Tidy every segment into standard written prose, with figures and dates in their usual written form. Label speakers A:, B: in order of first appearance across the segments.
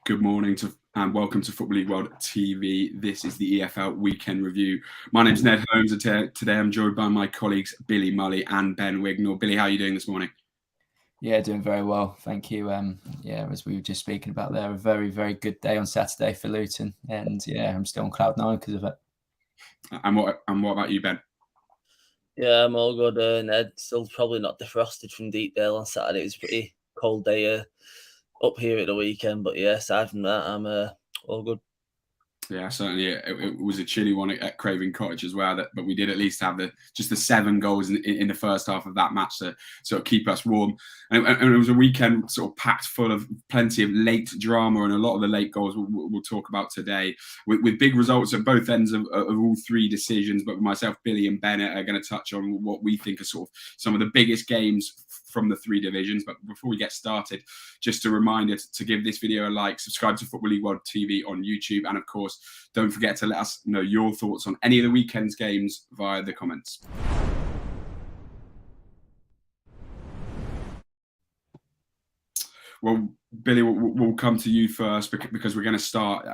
A: Good morning and welcome to Football League World TV. This is the EFL Weekend Review. My name's Ned Holmes and today I'm joined by my colleagues Billy Mulley and Ben Wignall. Billy, how are you doing this morning?
B: Yeah, doing very well. Thank you. As we were just speaking about there, a very, very good day on Saturday for Luton. And yeah, I'm still on cloud nine because of it.
A: And what about you, Ben?
C: Yeah, I'm all good, Ned. Still probably not defrosted from Deepdale on Saturday. It was a pretty cold day up here at the weekend. But yeah, aside from that, I'm all good.
A: Yeah, certainly. It was a chilly one at Craven Cottage as well. But we did at least have the 7 goals in the first half of that match to sort of keep us warm. And it was a weekend sort of packed full of plenty of late drama, and a lot of the late goals we'll talk about today, with big results at both ends of all 3 decisions. But myself, Billy, and Bennett are going to touch on what we think are sort of some of the biggest games from the 3 divisions. But before we get started, just a reminder to give this video a like, subscribe to Football League World TV on YouTube, and of course, don't forget to let us know your thoughts on any of the weekend's games via the comments. Well, Billy, we'll come to you first because we're going to start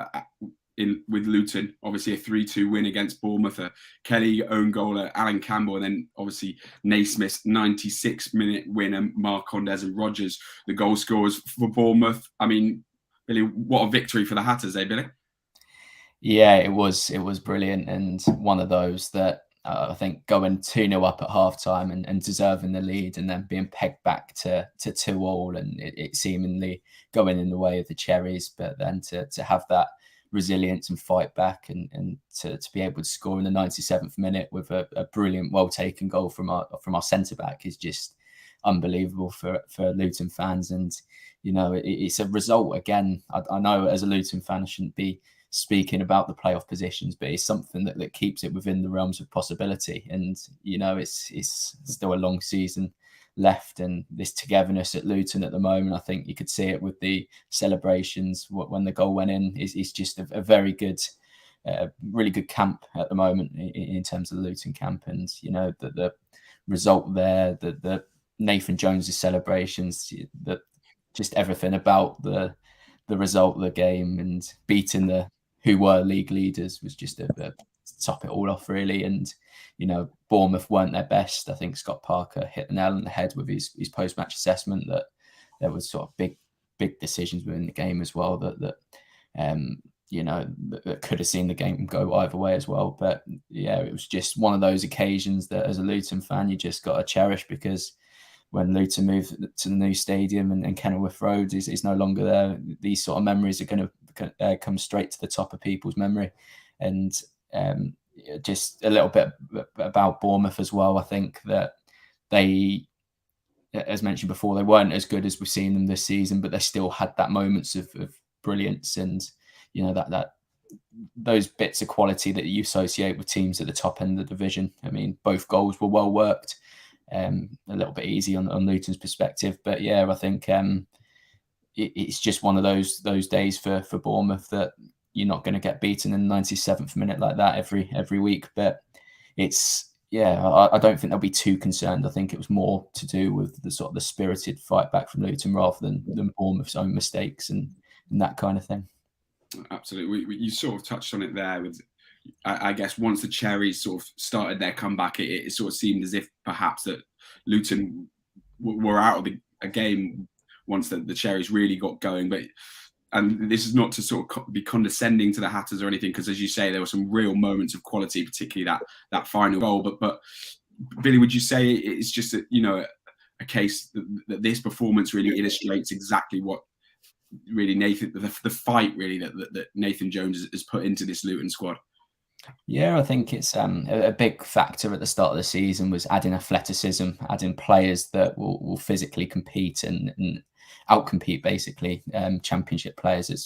A: with Luton. Obviously, a 3-2 win against Bournemouth. Kelly own goaler, Alan Campbell, and then obviously Naismith's 96-minute winner, Marcondes and Rogers, the goal scorers for Bournemouth. I mean, Billy, what a victory for the Hatters, Billy?
B: Yeah, it was brilliant, and one of those that I think going 2-0 up at half-time and deserving the lead, and then being pegged back to 2-2, and it seemingly going in the way of the Cherries, but then to have that resilience and fight back and to be able to score in the 97th minute with a brilliant, well-taken goal from our centre-back is just unbelievable for Luton fans. And, you know, it's a result, again, I know as a Luton fan I shouldn't be speaking about the playoff positions, but it's something that keeps it within the realms of possibility. And, you know, it's still a long season left, and this togetherness at Luton at the moment, I think you could see it with the celebrations when the goal went in. Is just a very good, really good camp at the moment in terms of the Luton camp. And, you know, the result there, the Nathan Jones's celebrations, that just everything about the result of the game and beating the who were league leaders was just a top it all off, really. And, you know, Bournemouth weren't their best. I think Scott Parker hit the nail on the head with his post-match assessment that there was sort of big decisions within the game as well that could have seen the game go either way as well. But yeah, it was just one of those occasions that as a Luton fan you just got to cherish, because when Luton moved to the new stadium and Kenilworth Road is no longer there, these sort of memories are going to come straight to the top of people's memory. And just a little bit about Bournemouth as well. I think that they, as mentioned before, they weren't as good as we've seen them this season, but they still had that moments of brilliance, and, you know, that those bits of quality that you associate with teams at the top end of the division. I mean, both goals were well worked. A little bit easy on Luton's perspective, but yeah, I think it's just one of those days for Bournemouth that you're not going to get beaten in the 97th minute like that every week. But it's, yeah, I don't think they'll be too concerned. I think it was more to do with the sort of the spirited fight back from Luton rather than Bournemouth's own mistakes and that kind of thing.
A: Absolutely. You sort of touched on it there with, I guess, once the Cherries sort of started their comeback, it sort of seemed as if perhaps that Luton were out of a game once the Cherries really got going. And this is not to sort of be condescending to the Hatters or anything, because as you say, there were some real moments of quality, particularly that final goal. But Billy, would you say it's just a case that this performance really illustrates exactly what really the fight really that Nathan Jones has put into this Luton squad?
B: Yeah, I think it's a big factor at the start of the season was adding athleticism, adding players that will physically compete and outcompete basically championship players. That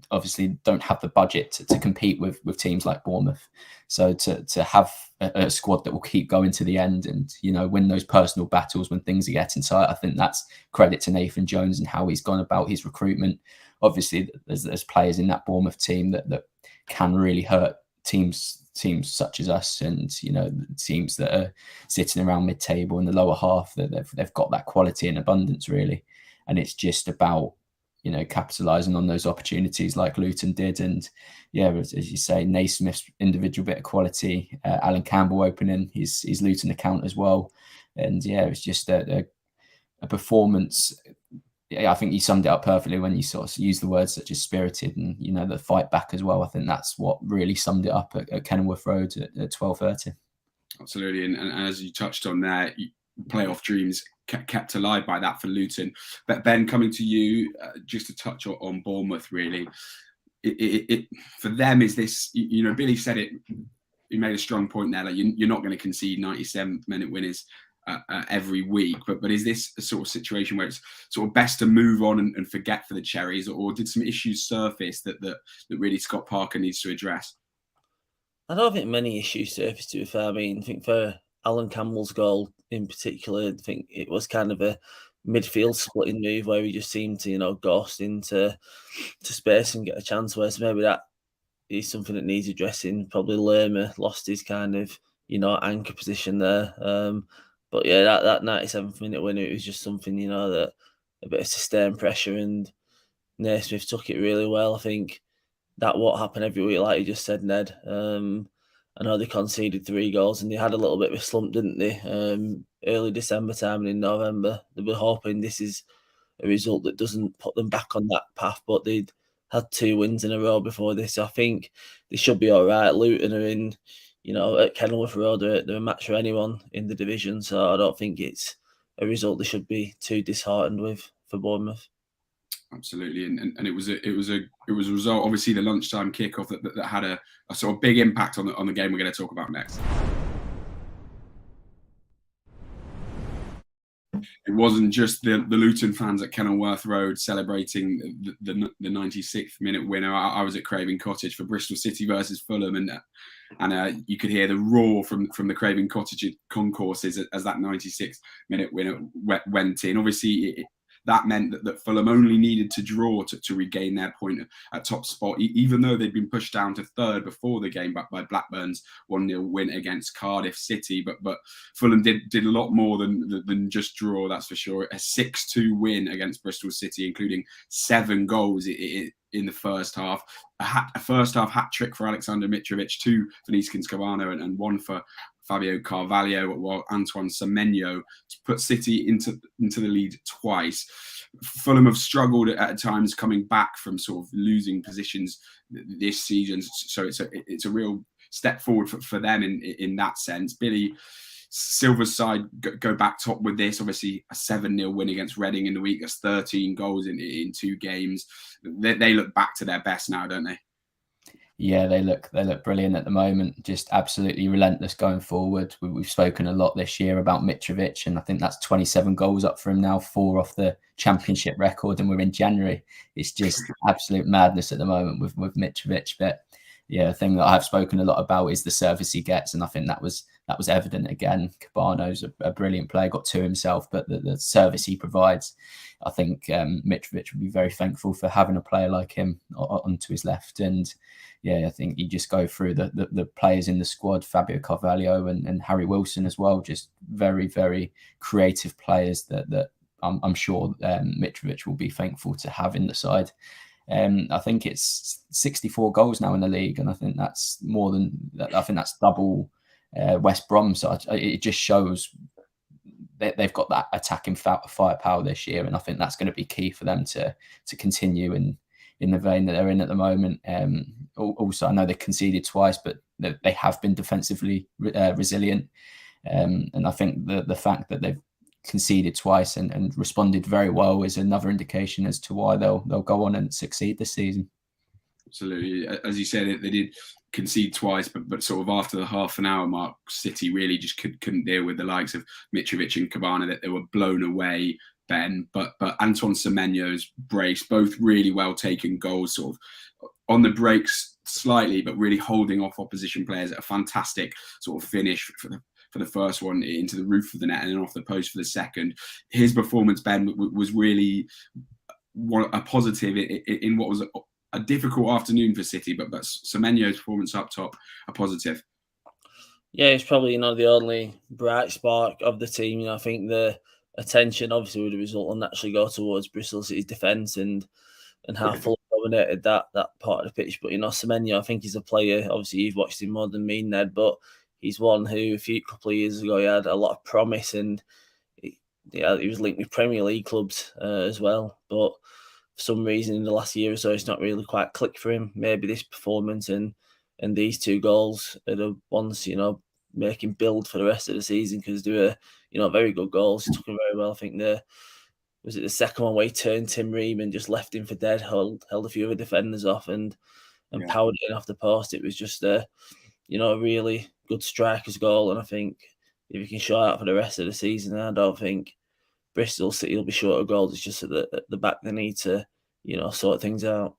B: obviously don't have the budget to compete with teams like Bournemouth. So to have a squad that will keep going to the end and, you know, win those personal battles when things are getting tight, I think that's credit to Nathan Jones and how he's gone about his recruitment. Obviously, there's players in that Bournemouth team that can really hurt teams such as us, and, you know, teams that are sitting around mid-table in the lower half, that they've got that quality in abundance, really. And it's just about capitalising on those opportunities like Luton did. And yeah, as you say, Naismith's individual bit of quality, Alan Campbell opening his Luton account as well. And yeah, it was just a performance. Yeah, I think you summed it up perfectly when you sort of used the words such as spirited and, the fight back as well. I think that's what really summed it up at Kenilworth Road at 12:30.
A: Absolutely. And as you touched on there, playoff dreams kept alive by that for Luton. But Ben, coming to you, just to touch on Bournemouth, really, it for them is this, Billy said it, he made a strong point there, like you're not going to concede 97-minute winners every week, but is this a sort of situation where it's sort of best to move on and forget for the Cherries, or did some issues surface that really Scott Parker needs to address?
C: I don't think many issues surfaced, to be fair. I mean, I think for Alan Campbell's goal in particular, I think it was kind of a midfield splitting move where he just seemed to, ghost into space and get a chance. Whereas maybe that is something that needs addressing. Probably Lerma lost his kind of, anchor position there. But yeah, that 97th-minute winner, it was just something, that a bit of sustained pressure, and Naismith took it really well. I think that won't happen every week, like you just said, Ned. I know they conceded 3 goals and they had a little bit of a slump, didn't they? Early December time and in November. They were hoping this is a result that doesn't put them back on that path, but they'd had 2 wins in a row before this. So I think they should be all right. Luton are in, at Kenilworth Road, they're a match for anyone in the division. So I don't think it's a result they should be too disheartened with for Bournemouth.
A: Absolutely, and it was a result. Obviously, the lunchtime kickoff that had a sort of big impact on the game we're going to talk about next. It wasn't just the Luton fans at Kenilworth Road celebrating the 96th minute winner. I was at Craven Cottage for Bristol City versus Fulham, and you could hear the roar from the Craven Cottage concourses as that 96th minute winner went in. Obviously, that meant that Fulham only needed to draw to regain their point at top spot, even though they'd been pushed down to 3rd before the game by Blackburn's 1-0 win against Cardiff City. But Fulham did a lot more than just draw, that's for sure. A 6-2 win against Bristol City, including 7 goals in the first half. A first half hat-trick for Alexander Mitrovic, 2 for Neeskens Cabana and 1 for Fabio Carvalho, while Antoine Semenyo put City into the lead twice. Fulham have struggled at times coming back from sort of losing positions this season, so it's a real step forward for them in that sense. Billy, Silver's side go back top with this. Obviously, a 7-0 win against Reading in the week. That's 13 goals in 2 games. They look back to their best now, don't they?
B: Yeah, they look brilliant at the moment. Just absolutely relentless going forward. We've spoken a lot this year about Mitrovic, and I think that's 27 goals up for him now, 4 off the championship record, and we're in January. It's just absolute madness at the moment with Mitrovic. But yeah, the thing that I've spoken a lot about is the service he gets, and I think that was evident again. Cabano's a brilliant player, got 2 himself, but the service he provides, I think Mitrovic would be very thankful for having a player like him onto his left. And yeah, I think you just go through the players in the squad, Fabio Carvalho and Harry Wilson as well, just very, very creative players that I'm sure Mitrovic will be thankful to have in the side. I think it's 64 goals now in the league, and I think that's more than that. I think that's double West Brom. So it just shows that they've got that attacking firepower this year, and I think that's going to be key for them to continue in the vein that they're in at the moment. Also, I know they conceded twice, but they have been defensively resilient, and I think the fact that they've conceded twice and responded very well is another indication as to why they'll go on and succeed this season.
A: Absolutely, as you said, they did concede twice, but sort of after the half an hour mark, City really just couldn't deal with the likes of Mitrovic and Cabana. That they were blown away, Ben. But Antoine Semenyo's brace, both really well taken goals, sort of on the breaks slightly, but really holding off opposition players. A fantastic sort of finish for the first one into the roof of the net and then off the post for the second. His performance, Ben, was really a positive in what was a difficult afternoon for City, but Semenyo's performance up top, a positive.
C: Yeah, it's probably the only bright spark of the team. I think the attention, obviously, with the result will naturally go towards Bristol City's defence and how Fulham dominated that part of the pitch. But, Semenyo, I think he's a player, obviously you've watched him more than me, Ned, but he's one who couple of years ago, he had a lot of promise, and he was linked with Premier League clubs as well. But for some reason in the last year or so, it's not really quite clicked for him. Maybe this performance and these 2 goals are the ones, make him build for the rest of the season, because they were, very good goals. He took them very well. I think was it the second one where he turned Tim Ream and just left him for dead, held a few other defenders off and powered it in off the post. It was just a really good striker's goal. And I think if you can show that for the rest of the season, I don't think Bristol City will be short of goals. It's just at the back they need to, sort things out.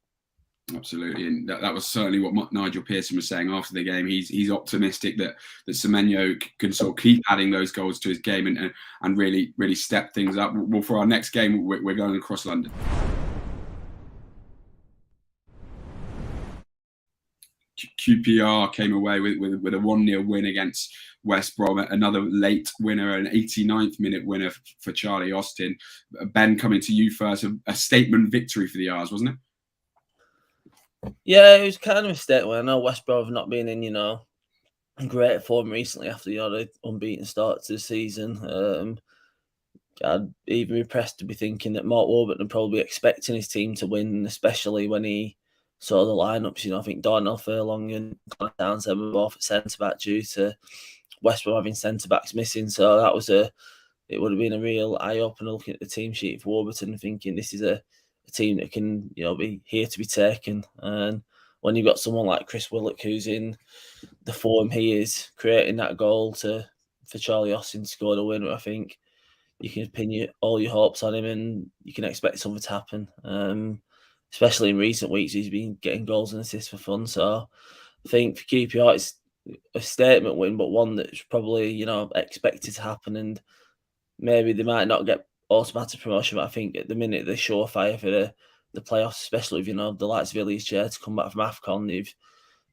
A: Absolutely, and that was certainly what Nigel Pearson was saying after the game. He's optimistic that Semenyo can sort of keep adding those goals to his game and really step things up. Well, for our next game, we're going across London. QPR came away with a 1-0 win against West Brom, another late winner, an 89th minute winner for Charlie Austin. Ben, coming to you first, a statement victory for the R's, wasn't it?
C: Yeah, it was kind of a statement. I know West Brom have not been in, great form recently after the unbeaten start to the season. I'd even be pressed to be thinking that Mark Warburton probably expecting his team to win, especially when he saw the lineups. I think Darnell Furlong and Connor Townsend were both at centre back due to West Brom having centre backs missing. So that was it would have been a real eye opener looking at the team sheet for Warburton and thinking this is a team that can, be here to be taken. And when you've got someone like Chris Willock, who's in the form he is, creating that goal for Charlie Austin to score the winner, I think you can pin all your hopes on him and you can expect something to happen. Especially in recent weeks, he's been getting goals and assists for fun. So I think for QPR, it's a statement win, but one that's probably, expected to happen. And maybe they might not get automatic promotion, but I think at the minute they're surefire for the playoffs, especially if the likes of Ilias Chair to come back from AFCON.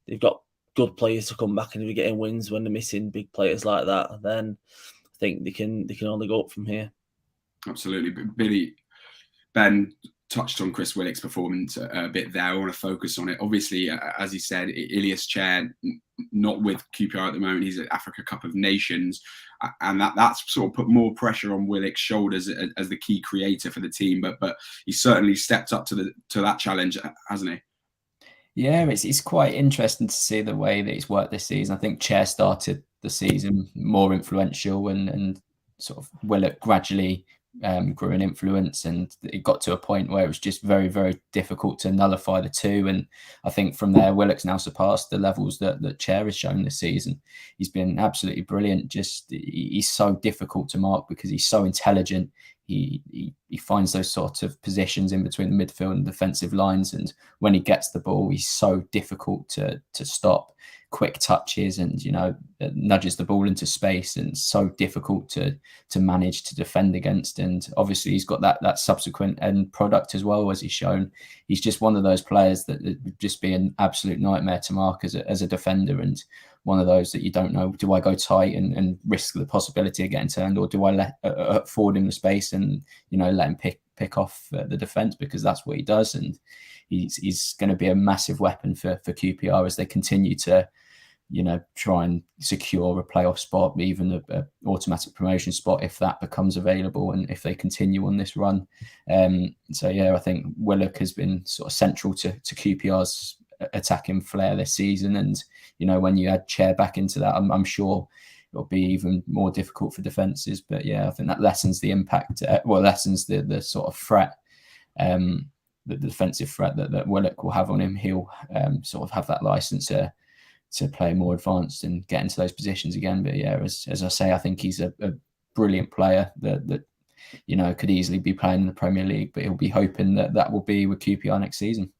C: They've got good players to come back, and if you're getting wins when they're missing big players like that, then I think they can only go up from here.
A: Absolutely. But Billy, Ben touched on Chris Willock's performance a bit there. I want to focus on it. Obviously, as he said, Ilias Chair not with QPR at the moment. He's at Africa Cup of Nations, and that's sort of put more pressure on Willock's shoulders as the key creator for the team. But he's certainly stepped up to that challenge, hasn't he?
B: Yeah, it's quite interesting to see the way that he's worked this season. I think Chair started the season more influential, and sort of Willock gradually grew in influence, and it got to a point where it was just very, very difficult to nullify the two. And I think from there, Willock's now surpassed the levels that Chair has shown this season. He's been absolutely brilliant. He's so difficult to mark because he's so intelligent. He finds those sort of positions in between the midfield and defensive lines, and when he gets the ball, he's so difficult to stop. Quick touches, and nudges the ball into space, and so difficult to manage to defend against. And obviously he's got that subsequent end product as well, as he's shown. He's just one of those players that would just be an absolute nightmare to mark as a defender, and one of those that you don't know, do I go tight and risk the possibility of getting turned, or do I let forward in the space and let him pick off the defence, because that's what he does. And he's going to be a massive weapon for QPR as they continue to try and secure a playoff spot, even a automatic promotion spot if that becomes available, and if they continue on this run. So yeah, I think Willock has been sort of central to QPR's attacking flair this season. And when you add Chair back into that, I'm sure it'll be even more difficult for defences. But yeah, I think that lessens the impact, lessens the sort of threat, the defensive threat that Willock will have on him. He'll sort of have that licence to play more advanced and get into those positions again. But yeah, as I say, I think he's a brilliant player that could easily be playing in the Premier League, but he'll be hoping that will be with QPR next season.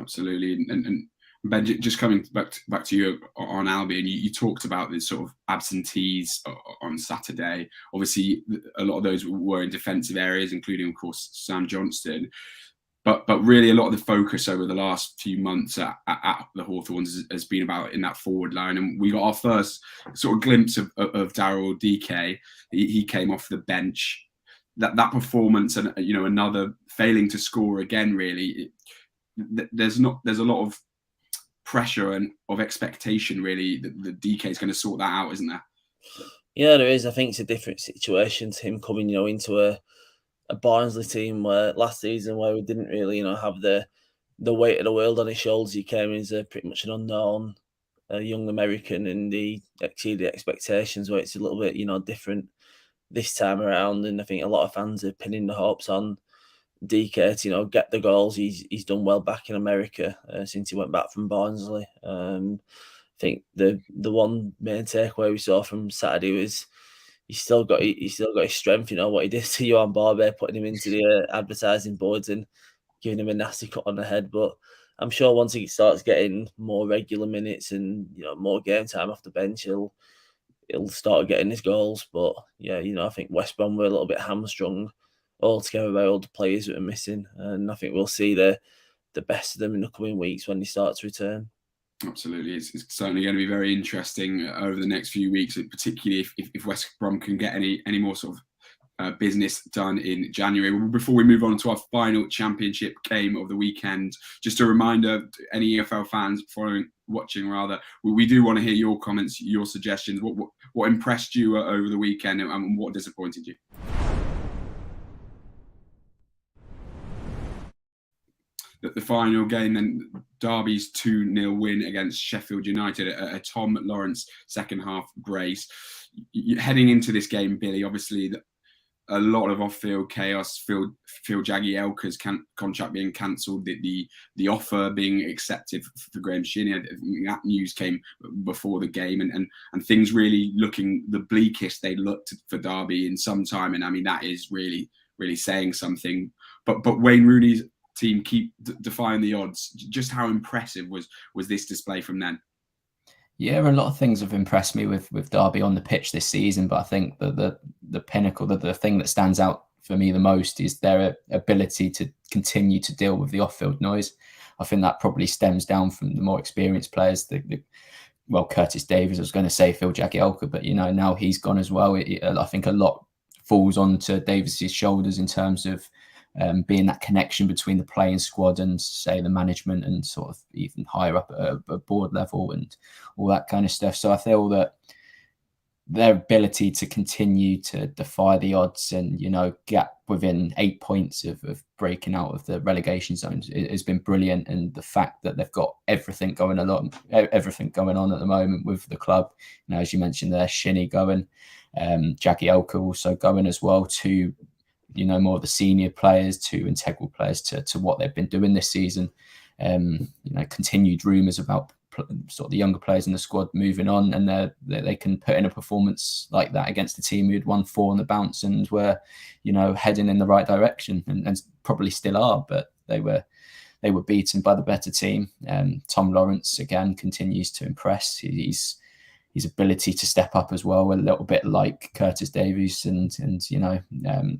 A: Absolutely. And Ben, just coming back to you on Albion, you talked about this sort of absentees on Saturday. Obviously, a lot of those were in defensive areas, including, of course, Sam Johnston. But really, a lot of the focus over the last few months at the Hawthorns has been about in that forward line. And we got our first sort of glimpse of Daryl DK. He came off the bench that performance and another failing to score again, really, there's a lot of pressure and of expectation, really, that the DK is going to sort that out, isn't there?
C: Yeah, there is. I think it's a different situation to him coming, into a Barnsley team where last season where we didn't really, have the weight of the world on his shoulders. He came in as pretty much an unknown young American, and he exceeded expectations. Where it's a little bit, different this time around, and I think a lot of fans are pinning the hopes on DK to, get the goals. He's done well back in America since he went back from Barnsley. I think the one main takeaway we saw from Saturday was he's still got his strength. What he did to Johan Barber, putting him into the advertising boards and giving him a nasty cut on the head. But I'm sure once he starts getting more regular minutes and more game time off the bench, he'll start getting his goals. But yeah, I think West Brom were a little bit hamstrung altogether by all the players that are missing, and I think we'll see the best of them in the coming weeks when they start to return.
A: Absolutely, it's certainly going to be very interesting over the next few weeks, particularly if West Brom can get any more sort of business done in January. Before we move on to our final championship game of the weekend, just a reminder, any EFL fans watching, we do want to hear your comments, your suggestions. What impressed you over the weekend, and what disappointed you? The final game, then, Derby's 2-0 win against Sheffield United, a Tom Lawrence second half brace. Heading into this game, Billy, obviously a lot of off-field chaos. Phil Jagielka's contract being cancelled, the offer being accepted for Graham Shinney. That news came before the game, and things really looking the bleakest they looked for Derby in some time. And I mean, that is really, really saying something. But Wayne Rooney's team keep defying the odds. Just how impressive was this display from them?
B: Yeah, a lot of things have impressed me with Derby on the pitch this season, but I think that the pinnacle, the thing that stands out for me the most is their ability to continue to deal with the off-field noise. I think that probably stems down from the more experienced players. Curtis Davies, I was going to say Phil Jagielka, but now he's gone as well. I think a lot falls onto Davies' shoulders in terms of being that connection between the playing squad and, say, the management, and sort of even higher up at a board level and all that kind of stuff. So I feel that their ability to continue to defy the odds and, get within 8 points of breaking out of the relegation zones has been brilliant. And the fact that they've got everything going on at the moment with the club, as you mentioned there, Shinney going, Jagielka also going as well, to more of the senior players, to integral players to what they've been doing this season. Continued rumours about sort of the younger players in the squad moving on, and they can put in a performance like that against a team who'd won 4 on the bounce and were, heading in the right direction, and probably still are, but they were beaten by the better team. Tom Lawrence again continues to impress. His ability to step up as well, a little bit like Curtis Davies, and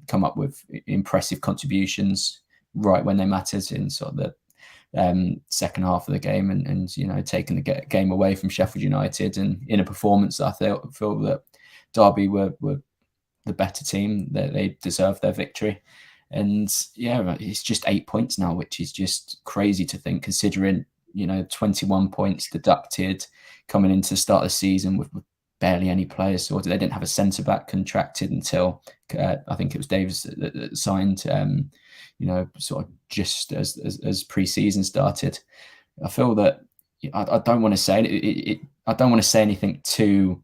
B: come up with impressive contributions right when they mattered in sort of the second half of the game, and taking the game away from Sheffield United, and in a performance that I feel that Derby were the better team, that they deserved their victory. And yeah, it's just 8 points now, which is just crazy to think, considering 21 points deducted coming into the start of the season with barely any players sorted. They didn't have a centre-back contracted until I think it was Davies that signed, sort of just as pre-season started. I feel that I don't want to say I don't want to say anything too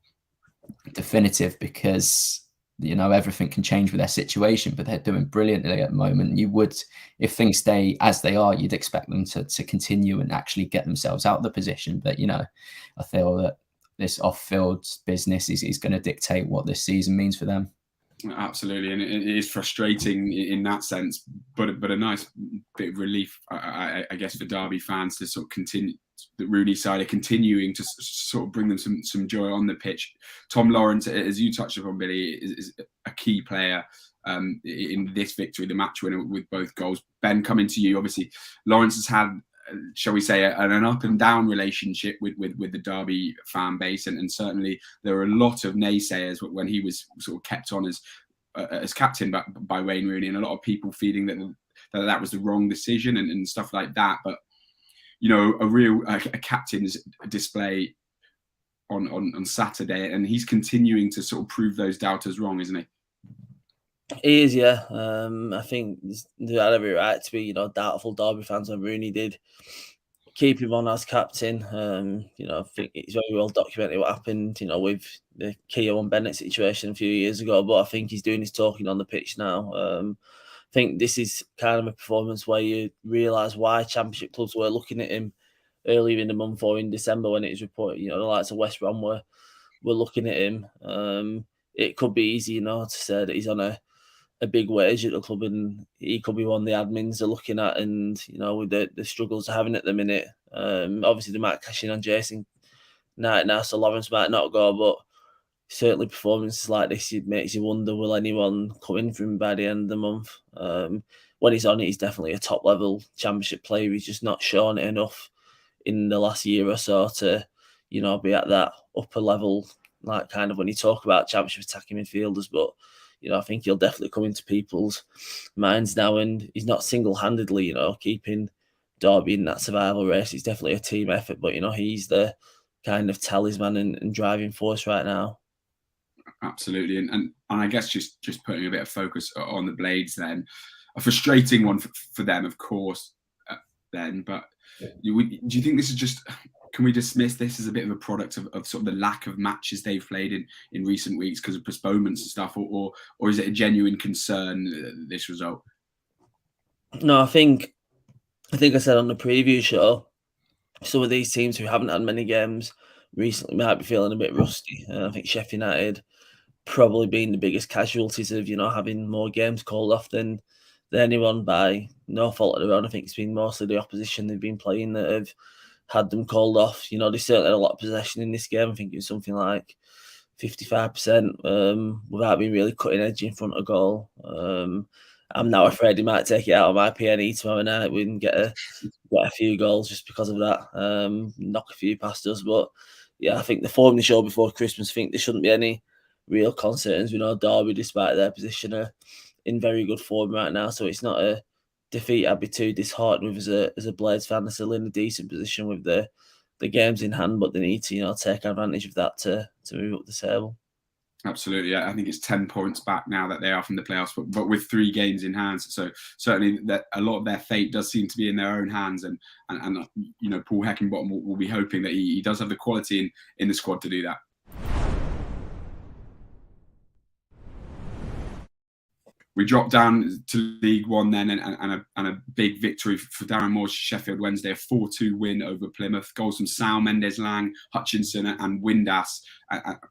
B: definitive, because everything can change with their situation, but they're doing brilliantly at the moment. You would, if things stay as they are, you'd expect them to continue and actually get themselves out of the position. But I feel that this off-field business is going to dictate what this season means for them.
A: Absolutely, and it is frustrating in that sense, but a nice bit of relief, I guess, for Derby fans to sort of continue. The Rooney side are continuing to sort of bring them some joy on the pitch. Tom Lawrence, as you touched upon, Billy, is a key player in this victory, the match winner with both goals. Ben, coming to you, obviously, Lawrence has had, shall we say, an up and down relationship with the Derby fan base, and certainly there are a lot of naysayers when he was sort of kept on as as captain by Wayne Rooney, and a lot of people feeling that was the wrong decision and stuff like that. But a captain's display on Saturday, and he's continuing to sort of prove those doubters wrong, isn't he?
C: He is, yeah. I think they had every right to be, doubtful Derby fans when Rooney did keep him on as captain. I think it's very well documented what happened, with the Keogh and Bennett situation a few years ago. But I think he's doing his talking on the pitch now. I think this is kind of a performance where you realise why Championship clubs were looking at him earlier in the month or in December when it was reported, the likes of West Brom were looking at him. It could be easy, to say that he's on a big wage at the club, and he could be one of the admins they're looking at. And with the struggles they're having at the minute, obviously they might cash in on Jason Knight now, so Lawrence might not go. But certainly performances like this, it makes you wonder, will anyone come in for him by the end of the month? When he's on it, he's definitely a top level Championship player. He's just not shown it enough in the last year or so to be at that upper level, like kind of when you talk about Championship attacking midfielders. But I think he'll definitely come into people's minds now, and he's not single-handedly, keeping Derby in that survival race. It's definitely a team effort, but he's the kind of talisman and driving force right now.
A: Absolutely, and I guess just putting a bit of focus on the Blades, then a frustrating one for them, of course. But do you think this is just? Can we dismiss this as a bit of a product of sort of the lack of matches they've played in recent weeks because of postponements and stuff, or is it a genuine concern, this result?
C: No, I think I said on the preview show, some of these teams who haven't had many games recently might be feeling a bit rusty. I think Sheffield United probably been the biggest casualties of having more games called off than anyone by no fault of their own. I think it's been mostly the opposition they've been playing that have had them called off. They certainly had a lot of possession in this game. I think it was something like 55% without being really cutting edge in front of goal. I'm now afraid he might take it out of my PNE tomorrow night. We can get a few goals just because of that. Knock a few past us. But yeah, I think the form they showed before Christmas, I think there shouldn't be any real concerns. We know Derby, despite their position, are in very good form right now. So it's not a defeat I'd be too disheartened with as a Blades fan. They're still in a decent position with the games in hand, but they need to take advantage of that to move up the table.
A: Absolutely, yeah. I think it's 10 points back now that they are from the playoffs, but with 3 games in hand. So certainly that a lot of their fate does seem to be in their own hands, and Paul Heckingbottom will be hoping that he does have the quality in the squad to do that. We dropped down to League One then, and a big victory for Darren Moore's Sheffield Wednesday, a 4-2 win over Plymouth. Goals from Sal, Mendes-Lang, Hutchinson and Windass,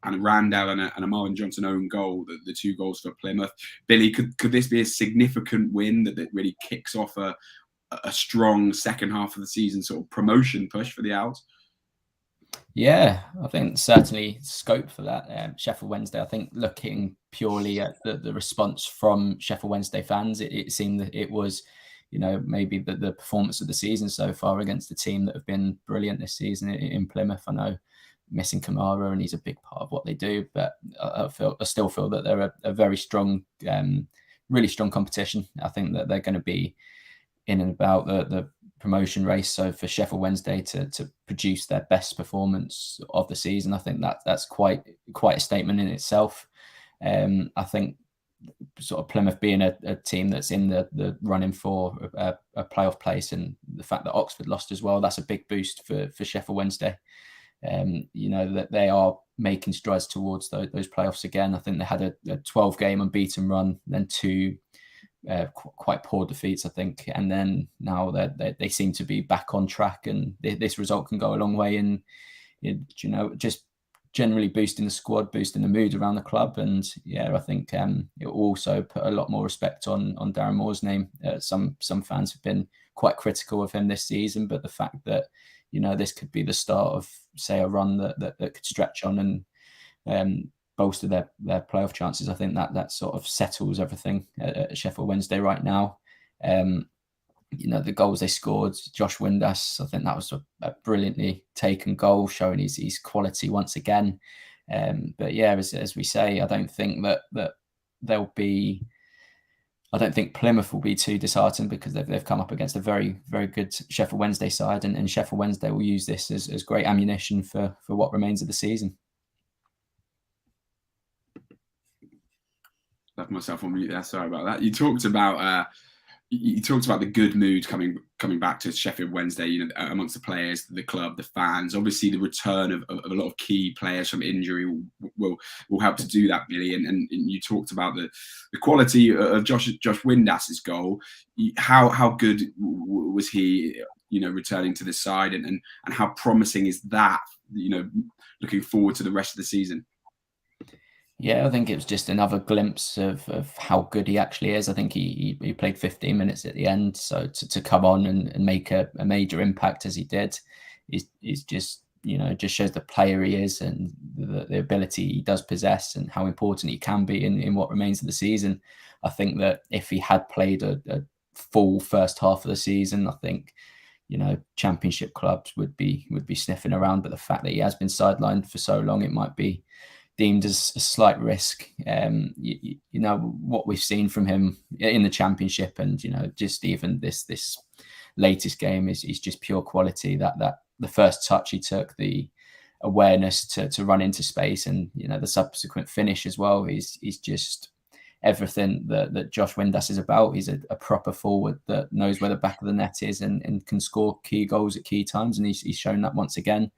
A: and Randall and a Marlon Johnson own goal, the 2 goals for Plymouth. Billy, could this be a significant win that really kicks off a strong second half of the season sort of promotion push for the Owls?
B: Yeah, I think certainly scope for that. Sheffield Wednesday, I think looking purely at the response from Sheffield Wednesday fans, it seemed that it was, maybe the performance of the season so far against the team that have been brilliant this season in Plymouth. I know missing Kamara, and he's a big part of what they do, but I still feel that they're a very strong, really strong competition. I think that they're going to be in and about the promotion race. So for Sheffield Wednesday to produce their best performance of the season, I think that's quite a statement in itself. I think sort of Plymouth being a team that's in the running for a playoff place, and the fact that Oxford lost as well, that's a big boost for Sheffield Wednesday. That they are making strides towards those playoffs again. I think they had a 12-game unbeaten run, then 2 quite poor defeats, I think, and then now they seem to be back on track, and this result can go a long way in just generally boosting the squad, boosting the mood around the club. And yeah, I think it will also put a lot more respect on Darren Moore's name. Some fans have been quite critical of him this season, but the fact that this could be the start of, say, a run that could stretch on and bolster their playoff chances. I think that sort of settles everything at Sheffield Wednesday right now. The goals they scored, Josh Windass, I think that was a brilliantly taken goal, showing his quality once again. But yeah, as we say, I don't think that I don't think Plymouth will be too disheartened, because they've come up against a very, very good Sheffield Wednesday side, and Sheffield Wednesday will use this as great ammunition for what remains of the season.
A: Left myself on mute there. Sorry about that. You talked about the good mood coming back to Sheffield Wednesday, amongst the players, the club, the fans. Obviously, the return of a lot of key players from injury will help to do that, Billy. And you talked about the quality of Josh Windas's goal. How good was he, returning to the side, and how promising is that, looking forward to the rest of the season?
B: Yeah, I think it was just another glimpse of how good he actually is. I think he played 15 minutes at the end, so to come on and make a major impact as he did, is just just shows the player he is, and the ability he does possess, and how important he can be in what remains of the season. I think that if he had played a full first half of the season, I think Championship clubs would be sniffing around. But the fact that he has been sidelined for so long, it might be deemed as a slight risk. What we've seen from him in the Championship, and just even this latest game is just pure quality. That the first touch he took, the awareness to run into space, and the subsequent finish as well, is just everything that Josh Windass is about. He's a proper forward that knows where the back of the net is, and can score key goals at key times, and he's shown that once again.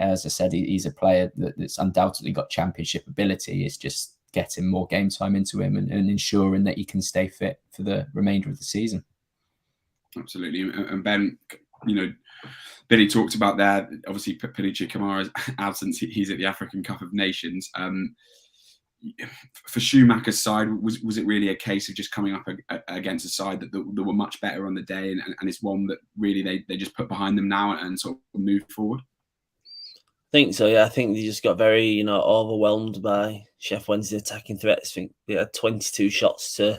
B: As I said, he's a player that's undoubtedly got Championship ability. It's just getting more game time into him, and ensuring that he can stay fit for the remainder of the season. Absolutely.
A: And Ben, Billy talked about there, obviously Pinichi Kamara's absence. He's at the African Cup of Nations. For Schumacher's side, was it really a case of just coming up against a side that were much better on the day, and it's one that really they just put behind them now and sort of move forward?
C: I think so, yeah. I think they just got very, overwhelmed by Sheffield Wednesday attacking threats. I think they had 22 shots to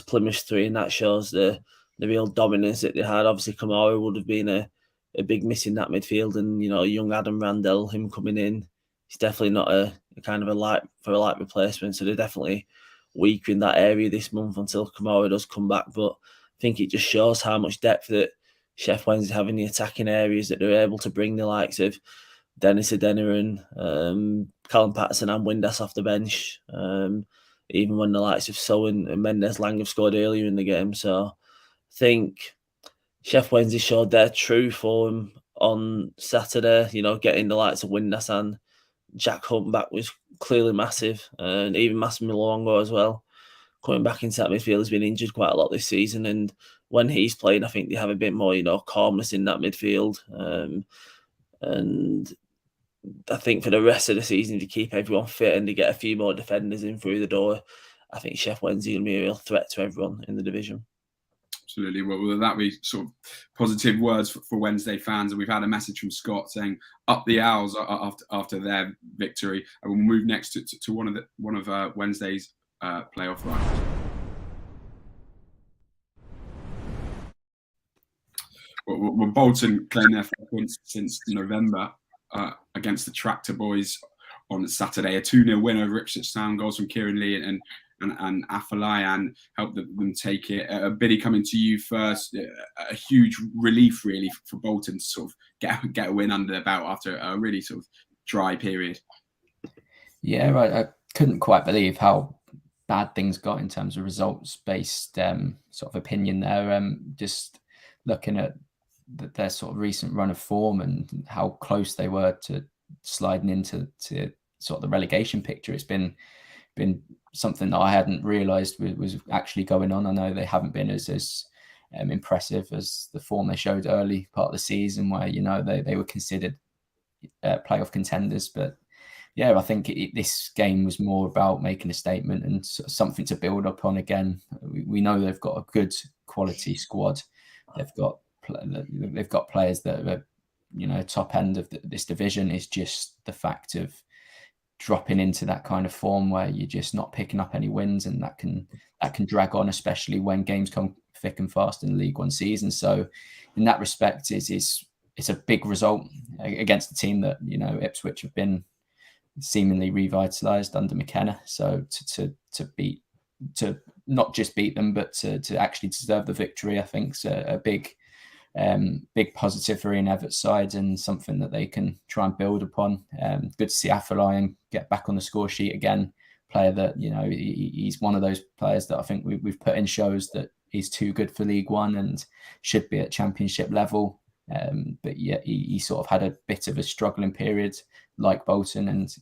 C: Plymouth 3, and that shows the real dominance that they had. Obviously, Kamara would have been a big miss in that midfield, and young Adam Randell, him coming in, he's definitely not a kind of a light replacement. So they're definitely weaker in that area this month until Kamara does come back. But I think it just shows how much depth that Sheffield Wednesday have in the attacking areas, that they're able to bring the likes of Dennis Adeniran, Callum Patterson and Windass off the bench, even when the likes of So and Mendes Lang have scored earlier in the game. So I think Sheffield Wednesday showed their true form on Saturday. Getting the likes of Windass and Jack Hunt back was clearly massive, and even Massimo Luongo as well. Coming back into that midfield, has been injured quite a lot this season, and when he's playing, I think they have a bit more, calmness in that midfield. And I think for the rest of the season, to keep everyone fit and to get a few more defenders in through the door, I think Sheffield Wednesday will be a real threat to everyone in the division.
A: Absolutely. Well, that be sort of positive words for Wednesday fans. And we've had a message from Scott saying up the Owls after their victory. And we'll move next to one of Wednesday's playoff rivals. Well, Bolton claimed their first win since November against the Tractor Boys on Saturday. A 2-0 win over Ipswich Town. Goals from Kieran Lee and Afolayan helped them take it. Billy, coming to you first. A huge relief, really, for Bolton to sort of get a win under their belt after a really sort of dry period.
B: Yeah, right. I couldn't quite believe how bad things got in terms of results-based sort of opinion there. Just looking at their sort of recent run of form and how close they were to sliding into sort of the relegation picture. It's been something that I hadn't realised was actually going on. I know they haven't been as impressive as the form they showed early part of the season, where they were considered playoff contenders. But yeah, I think this game was more about making a statement and something to build up on again. We know they've got a good quality squad. They've got players that are top end of this division. Is just the fact of dropping into that kind of form where you're just not picking up any wins, and that can drag on, especially when games come thick and fast in the League One season. So in that respect, it's a big result against the team that Ipswich have been seemingly revitalised under McKenna. So to not just beat them, but to actually deserve the victory, I think is a big positive for Ian Everett's side, and something that they can try and build upon. Good to see Afolayan get back on the score sheet again. Player that, he's one of those players that I think we've put in shows that he's too good for League One and should be at Championship level. But yeah, he sort of had a bit of a struggling period like Bolton, and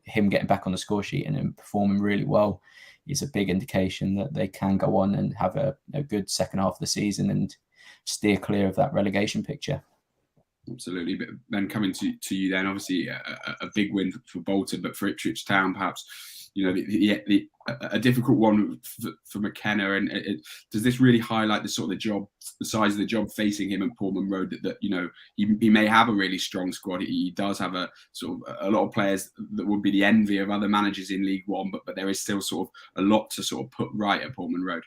B: him getting back on the score sheet and performing really well is a big indication that they can go on and have a good second half of the season and steer clear of that relegation picture.
A: Absolutely. But then coming to you then, obviously a big win for Bolton, but for Ipswich Town, perhaps, a difficult one for McKenna. And does this really highlight the size of the job facing him and Portman Road, that he may have a really strong squad. He does have a lot of players that would be the envy of other managers in League One, but there is still sort of a lot to put right at Portman Road.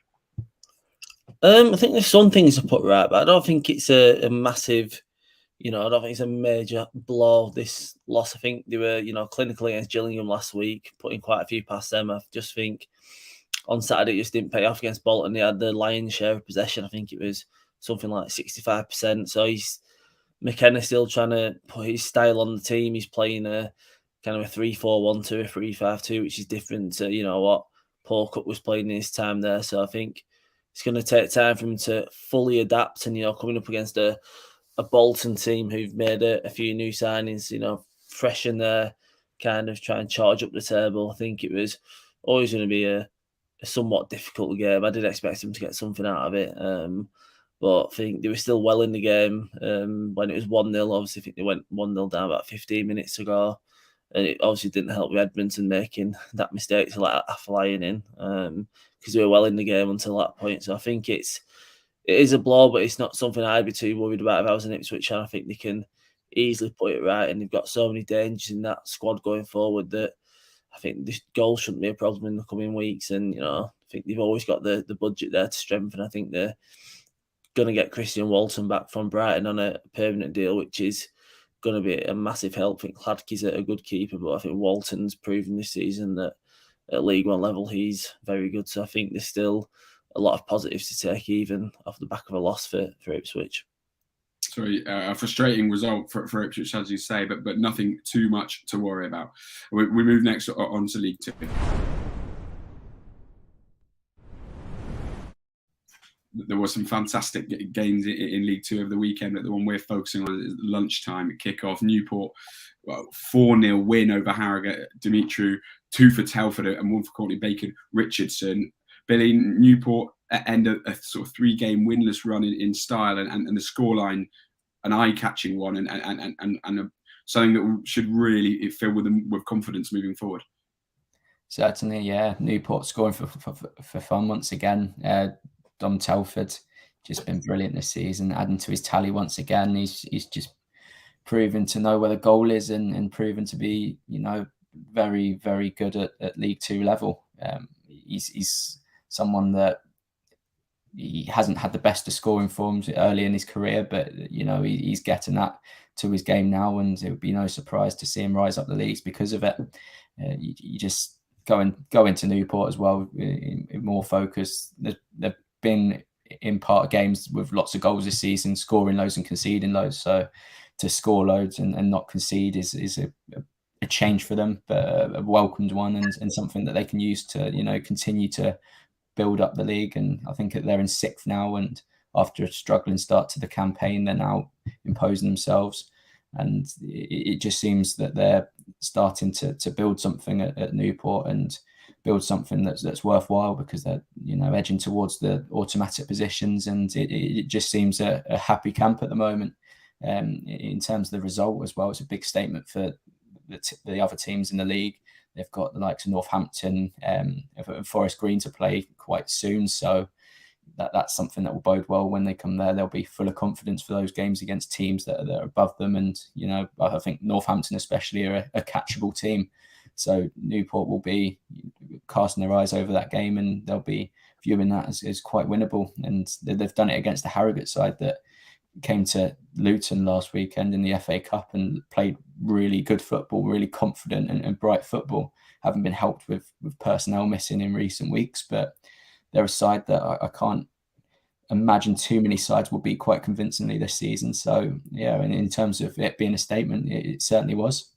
C: I think there's some things to put right, but I don't think it's a massive, I don't think it's a major blow, this loss. I think they were, clinical against Gillingham last week, putting quite a few past them. I just think on Saturday it just didn't pay off against Bolton. They had the lion's share of possession. I think it was something like 65%. So McKenna still trying to put his style on the team. He's playing a kind of a 3-4-1 to a 3-5-2, which is different to, what Paul Cook was playing in his time there. So I think it's going to take time for him to fully adapt, and, coming up against a Bolton team who've made a few new signings, fresh in there, kind of try and charge up the table. I think it was always going to be a somewhat difficult game. I did expect them to get something out of it, but I think they were still well in the game when it was 1-0. Obviously, I think they went 1-0 down about 15 minutes ago, and it obviously didn't help with Edmonton making that mistake to let Afolayan in, because they were well in the game until that point. So I think it is a blow, but it's not something I'd be too worried about if I was an Ipswich, and I think they can easily put it right, and they've got so many dangers in that squad going forward that I think this goal shouldn't be a problem in the coming weeks. And, I think they've always got the budget there to strengthen. I think they're going to get Christian Walton back from Brighton on a permanent deal, which is going to be a massive help. I think Hladky's a good keeper, but I think Walton's proven this season that at League One level he's very good. So I think there's still a lot of positives to take, even off the back of a loss for Ipswich.
A: Sorry, a frustrating result for Ipswich, as you say, but nothing too much to worry about. We move next on to League Two. There were some fantastic games in League Two over the weekend, but the one we're focusing on is lunchtime at kickoff. Newport, 4-0 win over Harrogate. Dimitru, 2 for Telford and 1 for Courtney Bacon Richardson. Billy, Newport end a sort of 3-game winless run in style, and the scoreline an eye-catching one, and something that should really fill with confidence moving forward.
B: Certainly, yeah. Newport scoring for fun once again. Dom Telford just been brilliant this season, adding to his tally once again. He's just proven to know where the goal is and proven to be, very, very good at League Two level. He's someone that he hasn't had the best of scoring forms early in his career, but he's getting that to his game now, and it would be no surprise to see him rise up the leagues because of it. You just go into Newport as well in more focus. They've been in part of games with lots of goals this season, scoring loads and conceding loads. So to score loads and not concede is a change for them, but a welcomed one, and something that they can use to continue to build up the league. And I think they're in 6th now, and after a struggling start to the campaign, they're now imposing themselves, and it just seems that they're starting to build something at Newport and build something that's worthwhile, because they're edging towards the automatic positions, and it just seems a happy camp at the moment. In terms of the result as well, it's a big statement for the other teams in the league. They've got the likes of Northampton and Forest Green to play quite soon. So that's something that will bode well when they come there. They'll be full of confidence for those games against teams that are above them. And, I think Northampton especially are a catchable team. So Newport will be casting their eyes over that game, and they'll be viewing that as quite winnable. And they've done it against the Harrogate side that came to Luton last weekend in the FA Cup and played really good football, really confident and bright football. Haven't been helped with personnel missing in recent weeks, but they're a side that I can't imagine too many sides will beat quite convincingly this season. So yeah, and in terms of it being a statement, it certainly was.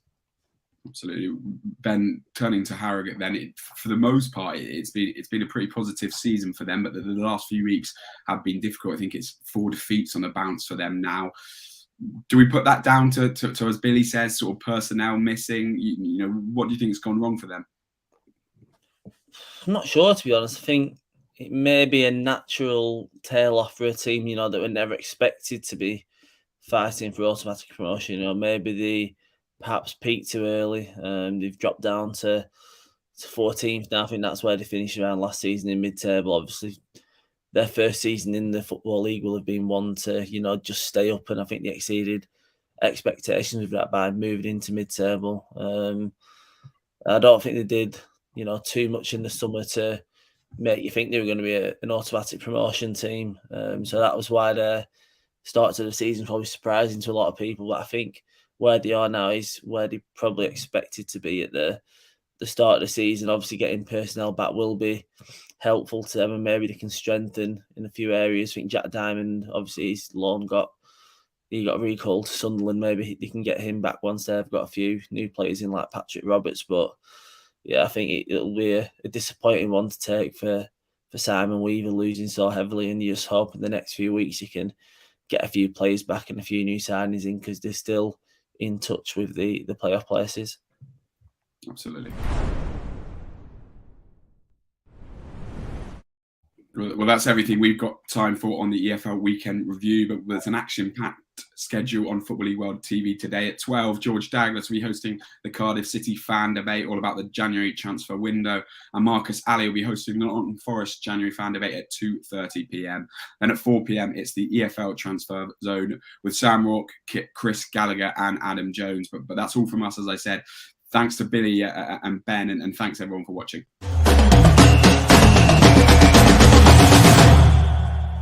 A: Absolutely. Ben, turning to Harrogate then, for the most part, it's been a pretty positive season for them, but the last few weeks have been difficult. I think it's 4 defeats on the bounce for them now. Do we put that down to as Billy says, sort of personnel missing? You know, what do you think has gone wrong for them?
C: I'm not sure, to be honest. I think it may be a natural tail off for a team, you know, that were never expected to be fighting for automatic promotion. You know, maybe they perhaps peaked too early. They've dropped down to 14th now. I think that's where they finished around last season in mid-table. Obviously, their first season in the Football League will have been one to, you know, just stay up. And I think they exceeded expectations with that by moving into mid-table. I don't think they did, you know, too much in the summer to make you think they were going to be an automatic promotion team. So that was why their start to the season probably surprising to a lot of people. But I think where they are now is where they probably expected to be at the start of the season. Obviously, getting personnel back will be helpful to them, and maybe they can strengthen in a few areas. I think Jack Diamond, obviously, his loan got recalled to Sunderland. Maybe they can get him back once they've got a few new players in, like Patrick Roberts. But yeah, I think it'll be a disappointing one to take for Simon Weaver losing so heavily, and you just hope in the next few weeks you can get a few players back and a few new signings in, because they're still in touch with the playoff places.
A: Absolutely. Well, that's everything we've got time for on the EFL Weekend Review, but there's an action-packed schedule on Football League World TV today at 12. George Douglas will be hosting the Cardiff City fan debate, all about the January transfer window, and Marcus Alley will be hosting the Nottingham Forest January fan debate at 2:30 p.m. Then at 4 p.m. it's the EFL transfer zone with Sam Rourke, Chris Gallagher and Adam Jones. But that's all from us, as I said. Thanks to Billy and Ben, and thanks everyone for watching.